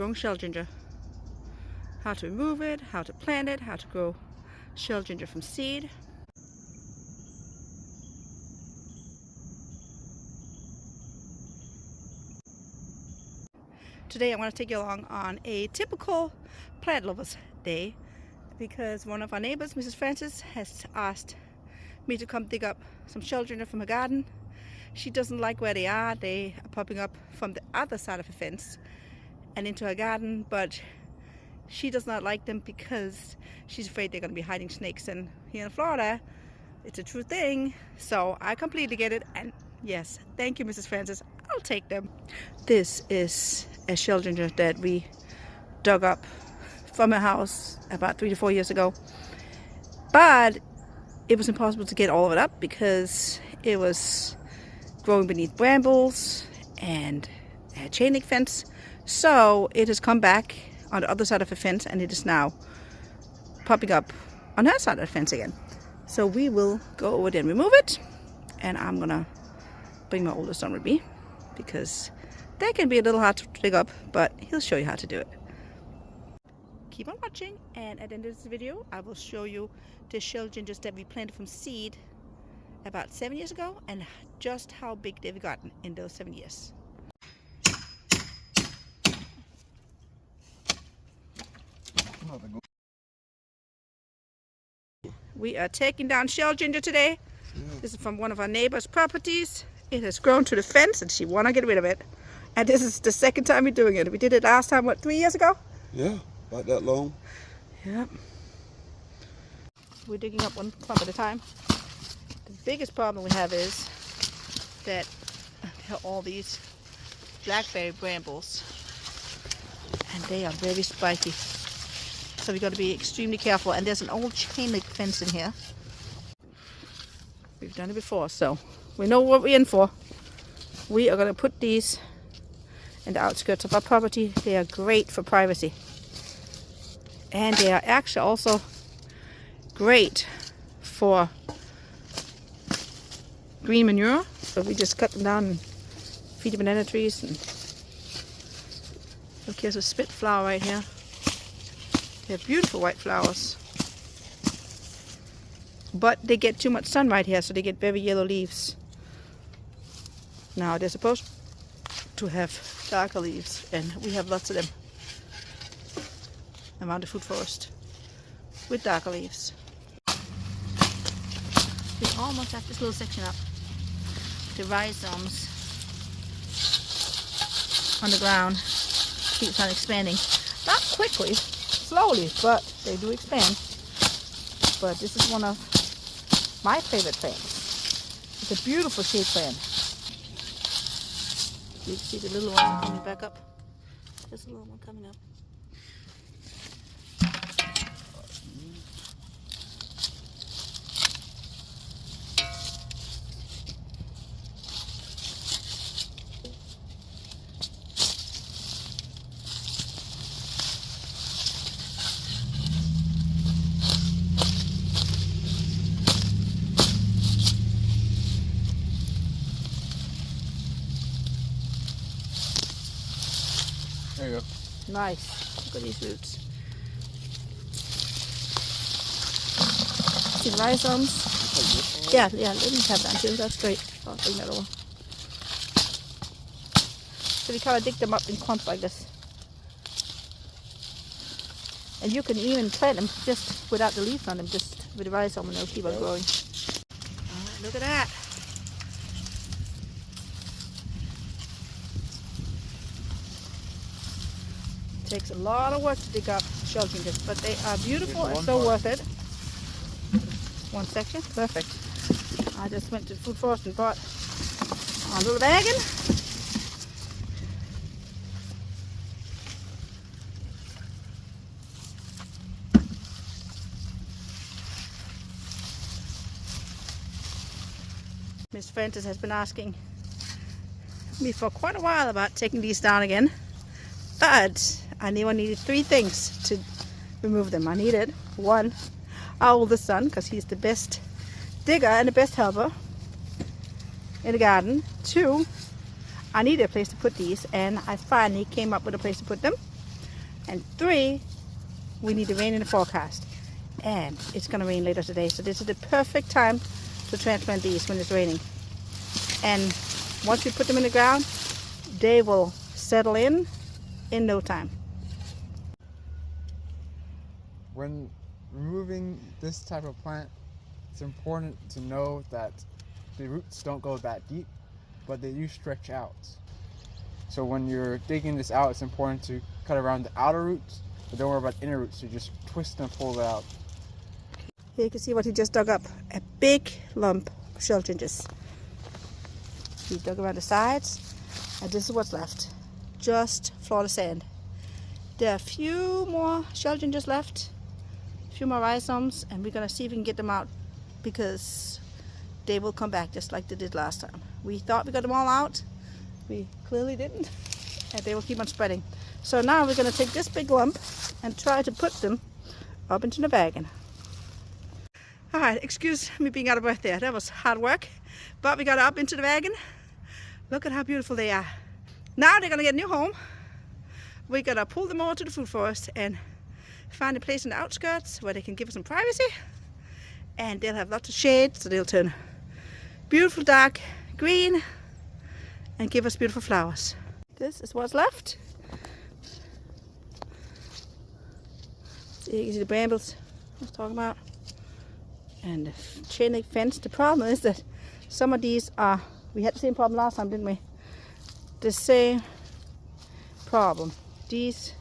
growing shell ginger. How to remove it, how to plant it, how to grow shell ginger from seed. Today I want to take you along on a typical plant lovers day because one of our neighbors, Mrs. Francis, has asked me to come dig up some shell ginger from her garden. She doesn't like where they are. They are popping up from the other side of the fence and into her garden, but she does not like them because she's afraid they're going to be hiding snakes, and here in Florida it's a true thing. So I completely get it, and yes, thank you, Mrs. Francis, I'll take them. This is a shell ginger that we dug up from a house about 3 to 4 years ago, but it was impossible to get all of it up because it was growing beneath brambles and a chain link fence. So it has come back on the other side of the fence, and it is now popping up on her side of the fence again. So we will go over there and remove it, and I'm gonna bring my oldest son with me because they can be a little hard to dig up, but he'll show you how to do it. Keep on watching, and at the end of this video I will show you the shell gingers that we planted from seed about 7 years ago and just how big they've gotten in those 7 years. We are taking down shell ginger today. This is from one of our neighbor's properties. It has grown to the fence and she want to get rid of it. And this is the second time we're doing it. We did it last time, what, 3 years ago? Yeah, about that long. Yep. We're digging up one clump at a time. The biggest problem we have is that there are all these blackberry brambles and they are very spiky. So we've got to be extremely careful, and there's an old chain link fence in here. We've done it before, so we know what we're in for. We are going to put these in the outskirts of our property. They are great for privacy, and they are actually also great for green manure. So we just cut them down and feed the banana trees. And look, here's a spit flower right here. They're beautiful white flowers, but they get too much sun right here, so they get very yellow leaves. Now they're supposed to have darker leaves, and we have lots of them around the food forest with darker leaves. We almost have this little section up. The rhizomes on the ground keeps on expanding, not quickly, slowly, but they do expand. But this is one of my favorite plants. It's a beautiful shade plant. You can see the little one coming back up. There's a little one coming up. There you go. Nice. Look at these roots. See the rhizomes? Yeah, let me have that too. That's great. I'll bring that over. So we kind of dig them up in clumps like this. And you can even plant them just without the leaves on them, just with the rhizome, and they'll keep on growing. Alright, look at that. Takes a lot of work to dig up shell gingers, but they are beautiful and so worth it. One section, perfect. I just went to the food forest and bought a little wagon. Miss Francis has been asking me for quite a while about taking these down again, but I needed 3 things to remove them. I needed, 1, our oldest son, because he's the best digger and the best helper in the garden. 2, I needed a place to put these, and I finally came up with a place to put them. And 3, we need the rain in the forecast. And it's going to rain later today. So this is the perfect time to transplant these when it's raining. And once we put them in the ground, they will settle in no time. When removing this type of plant, it's important to know that the roots don't go that deep, but they do stretch out. So when you're digging this out, it's important to cut around the outer roots, but don't worry about inner roots. You just twist and pull it out. Here you can see what he just dug up, a big lump of shell ginges. He dug around the sides, and this is what's left, just Florida sand. There are a few more shell ginges left, a few more rhizomes, and we're going to see if we can get them out because they will come back just like they did last time. We thought we got them all out. We clearly didn't, and they will keep on spreading. So now we're going to take this big lump and try to put them up into the wagon. Alright, excuse me being out of breath there. That was hard work, but we got up into the wagon. Look at how beautiful they are. Now they're going to get a new home. We're going to pull them over to the food forest and find a place in the outskirts where they can give us some privacy. And they'll have lots of shade, so they'll turn beautiful dark green and give us beautiful flowers. This is what's left. So you can see the brambles I was talking about. And the chain link fence. The problem is that some of these are, we had the same problem last time, didn't we? The same problem. These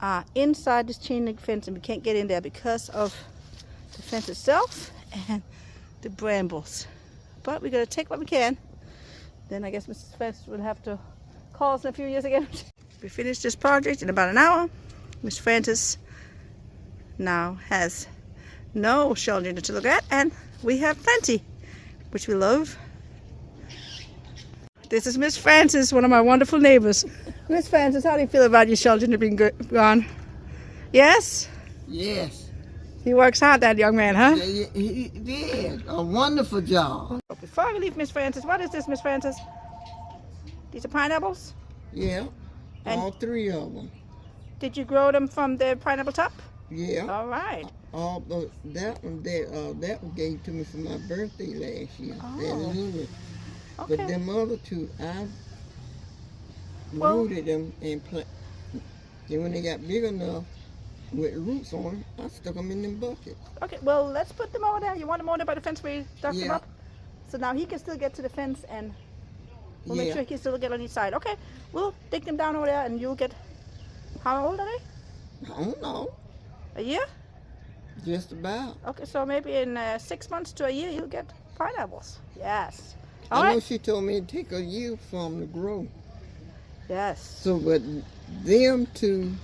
are inside this chain link fence and we can't get in there because of the fence itself and the brambles. But we're going to take what we can. Then I guess Mrs. Francis will have to call us in a few years again. We finished this project in about an hour. Miss Francis now has no shell ginger to look at, and we have plenty, which we love. This is Miss Francis, one of my wonderful neighbors. Miss Francis, how do you feel about your shell ginger being gone? Yes? Yes. He works hard, that young man, huh? Yeah, he did a wonderful job. Before we leave, Miss Francis, what is this, Miss Francis? These are pineapples? Yeah, And all 3 of them. did you grow them from the pineapple top? Yeah. All right. That one gave to me for my birthday last year. Oh. That Luna. Okay. But them other 2, I Well- rooted them and planted. Then when they got big enough with roots on them, I stuck them in them buckets. Okay, well, let's put them over there. You want them over there by the fence where you dug them Yeah. up? So now he can still get to the fence and we'll make Yeah. sure he can still get on each side. Okay, we'll dig them down over there and you'll get, how old are they? I don't know. A year? Just about. Okay, so maybe in 6 months to a year you'll get pineapples. Yes. All I know right. she told me it'd take a year for them to grow. Yes. So, but them 2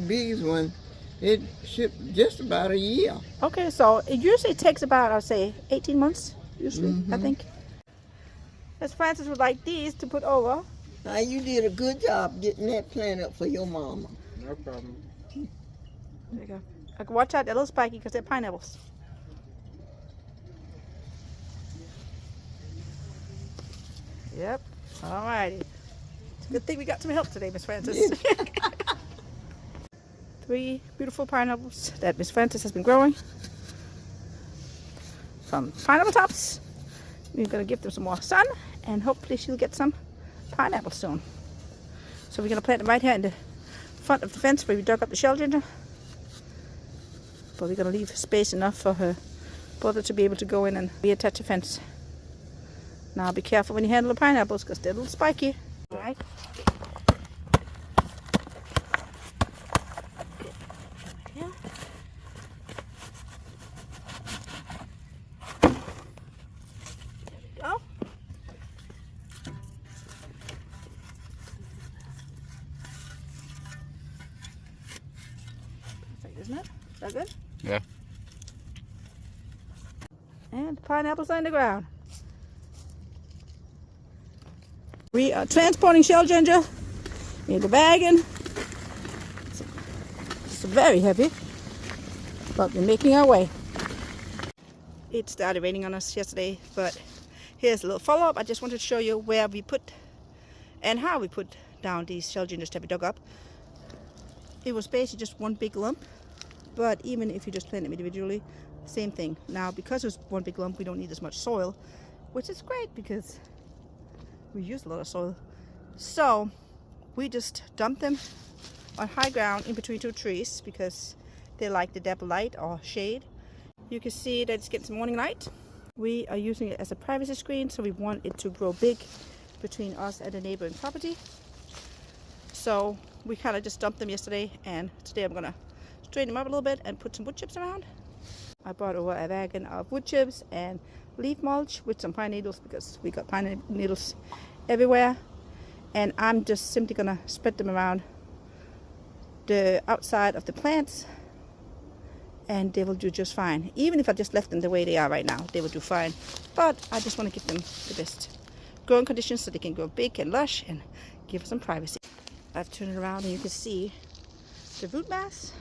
biggest ones, it shipped just about a year. Okay, so it usually takes about, I'd say, 18 months, usually, I think. Miss Francis would like these to put over. Now, you did a good job getting that plant up for your mama. No problem. There you go. Okay, watch out, they're a little spiky because they're pineapples. Yep. All righty. It's a good thing we got some help today, Miss Francis. 3 beautiful pineapples that Miss Francis has been growing from pineapple tops. We're going to give them some more sun and hopefully she'll get some pineapples soon. So we're going to plant them right here in the front of the fence where we dug up the shell ginger. But we're going to leave space enough for her brother to be able to go in and reattach the fence. Now be careful when you handle the pineapples because they're a little spiky. All right. Yeah. There we go. Perfect, isn't it? Is that good? Yeah. And the pineapples on the ground. We are transporting shell ginger in the wagon. It's very heavy, but we're making our way. It started raining on us yesterday, but here's a little follow-up. I just wanted to show you where we put and how we put down these shell gingers that we dug up. it was basically just one big lump. But even if you just plant them individually, same thing. Now, because it's one big lump, we don't need as much soil, which is great because we use a lot of soil. So we just dump them on high ground in between two trees because they like the dappled light or shade. You can see that it's getting some morning light. We are using it as a privacy screen, so we want it to grow big between us and the neighboring property. So we kind of just dumped them yesterday, and today I'm gonna straighten them up a little bit and put some wood chips around. I brought over a wagon of wood chips and leaf mulch with some pine needles because we got pine needles everywhere. And I'm just simply gonna spread them around the outside of the plants, and they will do just fine. Even if I just left them the way they are right now, they will do fine. But I just want to give them the best growing conditions so they can grow big and lush and give us some privacy. I've turned it around and you can see the root mass.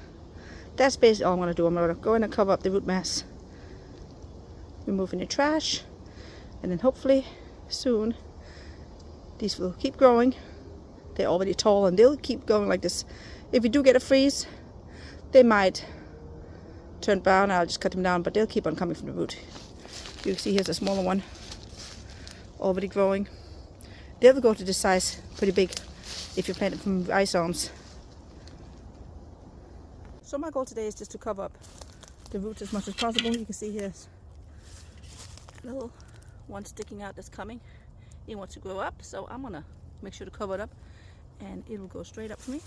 That's basically all I'm going to do. I'm going to go in and cover up the root mass, removing the trash, and then hopefully soon these will keep growing. They're already tall and they'll keep going like this. If we do get a freeze, they might turn brown. I'll just cut them down, but they'll keep on coming from the root. You can see here's a smaller one already growing. They will go to this size pretty big if you plant them from rhizomes. So my goal today is just to cover up the roots as much as possible. You can see here's a little one sticking out that's coming. It wants to grow up, so I'm gonna make sure to cover it up and it will go straight up for me.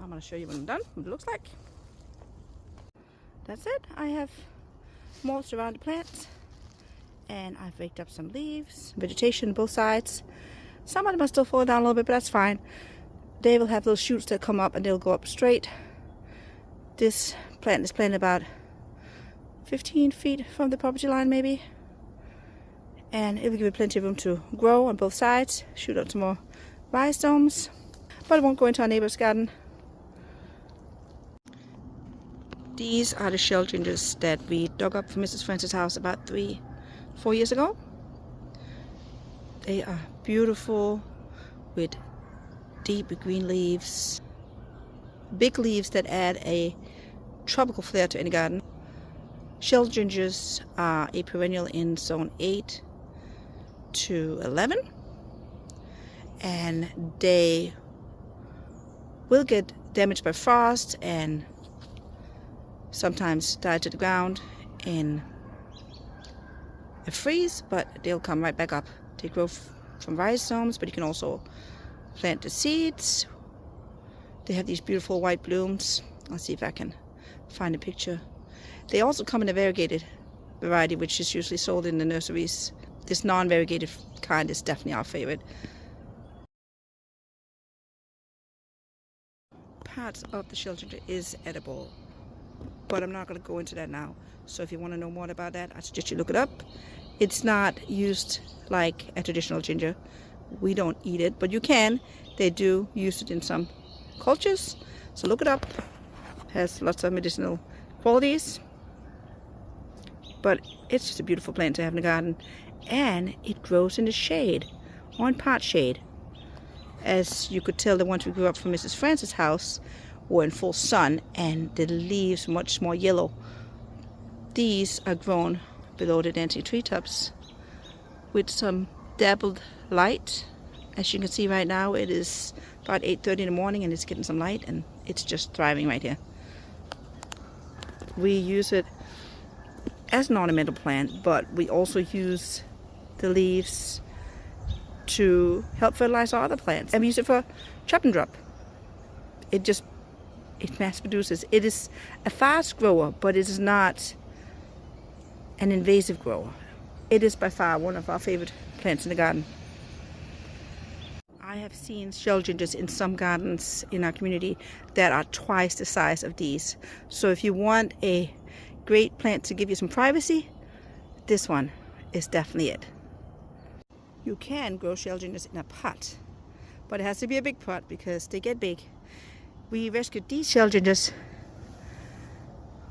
I'm going to show you when I'm done, what it looks like. That's it. I have mulched around the plants and I've raked up some leaves, vegetation on both sides. Some of them are still falling down a little bit, but that's fine. They will have those shoots that come up and they'll go up straight. This plant is planted about 15 feet from the property line maybe. And it will give it plenty of room to grow on both sides, shoot out some more rhizomes. But it won't go into our neighbor's garden. These are the shell gingers that we dug up from Mrs. Francis' house about 3-4 years ago. They are beautiful with deep green leaves, big leaves that add a tropical flair to any garden. Shell gingers are a perennial in zone 8 to 11, and they will get damaged by frost and sometimes die to the ground in a freeze, but they'll come right back up. They grow from rhizomes, but you can also plant the seeds. They have these beautiful white blooms. I'll see if I can find a picture. They also come in a variegated variety, which is usually sold in the nurseries. This non-variegated kind is definitely our favorite. Parts of the shell ginger is edible, but I'm not going to go into that now. So if you want to know more about that, I suggest you look it up. It's not used like a traditional ginger. We don't eat it, but you can. They do use it in some cultures. So look it up. It has lots of medicinal qualities. But it's just a beautiful plant to have in the garden. And it grows in the shade, on part shade. As you could tell, the ones we grew up from Mrs. Francis' house were in full sun and the leaves much more yellow. These are grown below the dancing treetops with some dappled light. As you can see right now, it is about 8:30 in the morning and it's getting some light and it's just thriving right here. We use it as an ornamental plant, but we also use the leaves to help fertilize our other plants, and we use it for chop and drop. It mass produces. It is a fast grower, but it is not an invasive grower. It is by far one of our favorite plants in the garden. I have seen shell gingers in some gardens in our community that are twice the size of these. So if you want a great plant to give you some privacy, this one is definitely it. You can grow shell gingers in a pot, but it has to be a big pot because they get big. We rescued these shell gingers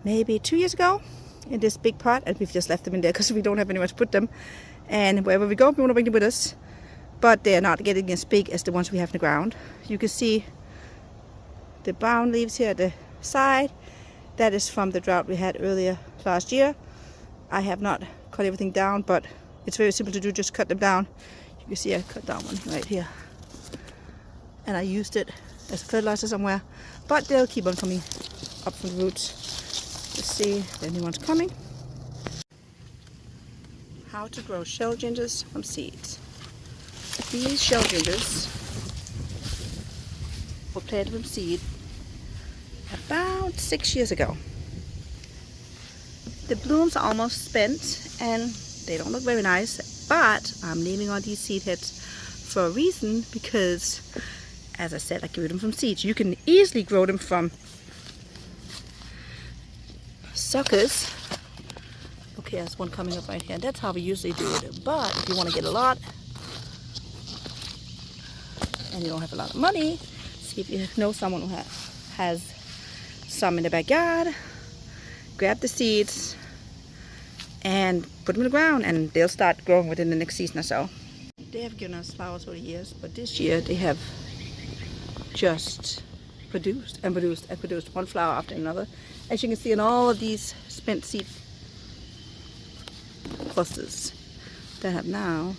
maybe 2 years ago, in this big pot, and we've just left them in there because we don't have anywhere to put them. And wherever we go, we want to bring them with us. But they're not getting as big as the ones we have in the ground. You can see the brown leaves here at the side. That is from the drought we had earlier last year. I have not cut everything down, but it's very simple to do, just cut them down. You can see I cut down one right here. And I used it as fertilizer somewhere, but they'll keep on coming up from the roots. Let's see if anyone's coming. How to grow shell gingers from seeds. These shell gingers were planted from seed about 6 years ago. The blooms are almost spent and they don't look very nice, but I'm leaving on these seed heads for a reason, because as I said, I grew them from seeds. You can easily grow them from suckers. Okay, there's one coming up right here. That's how we usually do it. But if you want to get a lot and you don't have a lot of money, see if you know someone who has some in the backyard, grab the seeds and put them in the ground, and they'll start growing within the next season or so. They have given us flowers over the years, but this year they have just produced and produced and produced, one flower after another. As you can see in all of these spent seed clusters that have now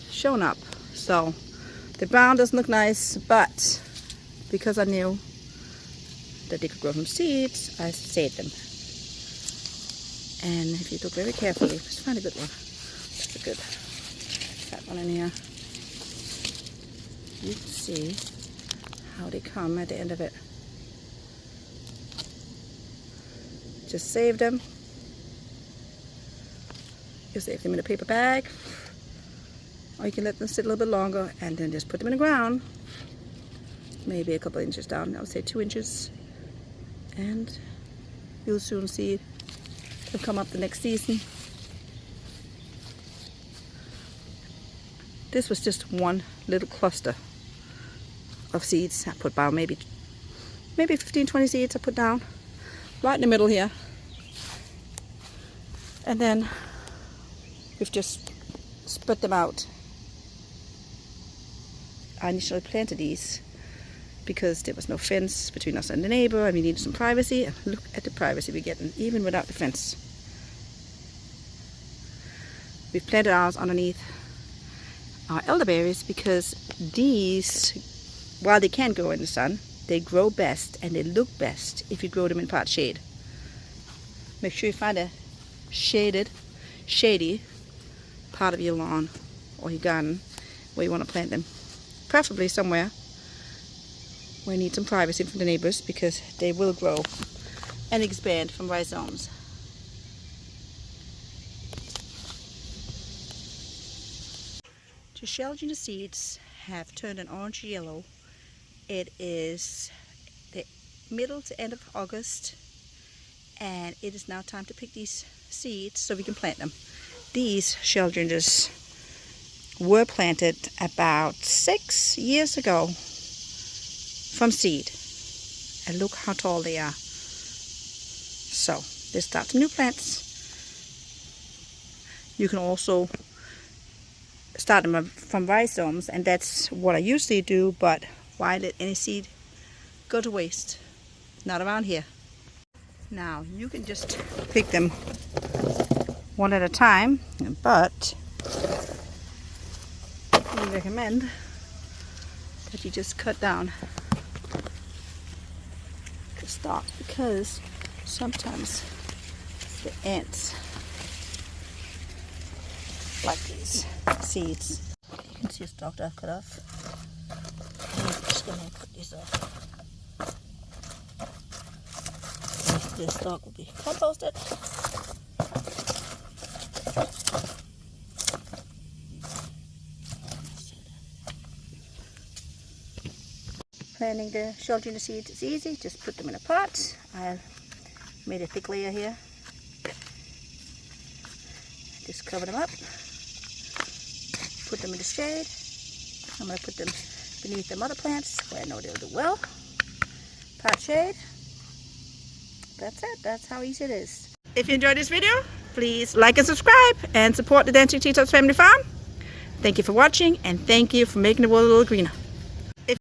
shown up. So the brown doesn't look nice, but because I knew that they could grow from seeds, I saved them. And if you look very carefully, just find a good one. That's a good fat one in here. You can see how they come at the end of it. Just save them. You save them in a paper bag, or you can let them sit a little bit longer and then just put them in the ground, maybe a couple inches down. I would say 2 inches, and you'll soon see them come up the next season. This was just one little cluster of seeds. I put about maybe 15-20 seeds I put down right in the middle here, and then we've just spread them out. I initially planted these because there was no fence between us and the neighbor, and we needed some privacy. And look at the privacy we're getting even without the fence. We've planted ours underneath our elderberries because these, while they can grow in the sun, they grow best and they look best if you grow them in part shade. Make sure you find a shady part of your lawn or your garden where you want to plant them. Preferably somewhere where you need some privacy from the neighbors, because they will grow and expand from rhizomes. The shell ginger seeds have turned an orange yellow. It is the middle to end of August, and it is now time to pick these seeds so we can plant them. These shell gingers were planted about 6 years ago from seed, and look how tall they are. So let's start some new plants. You can also start them from rhizomes, and that's what I usually do, but why let any seed go to waste? Not around here. Now you can just pick them one at a time, but we recommend that you just cut down the stalk, because sometimes the ants like these seeds. You can see a stalk that I've cut off. I'm just going to cut these off. This stalk will be composted. Planting the shell ginger seeds is easy. Just put them in a pot. I made a thick layer here. Just cover them up. Put them in the shade. I'm going to put them beneath the mother plants where I know they'll do well. Pot shade. That's it. That's how easy it is. If you enjoyed this video, please like and subscribe and support the Dancing Treetops Family Farm. Thank you for watching, and thank you for making the world a little greener.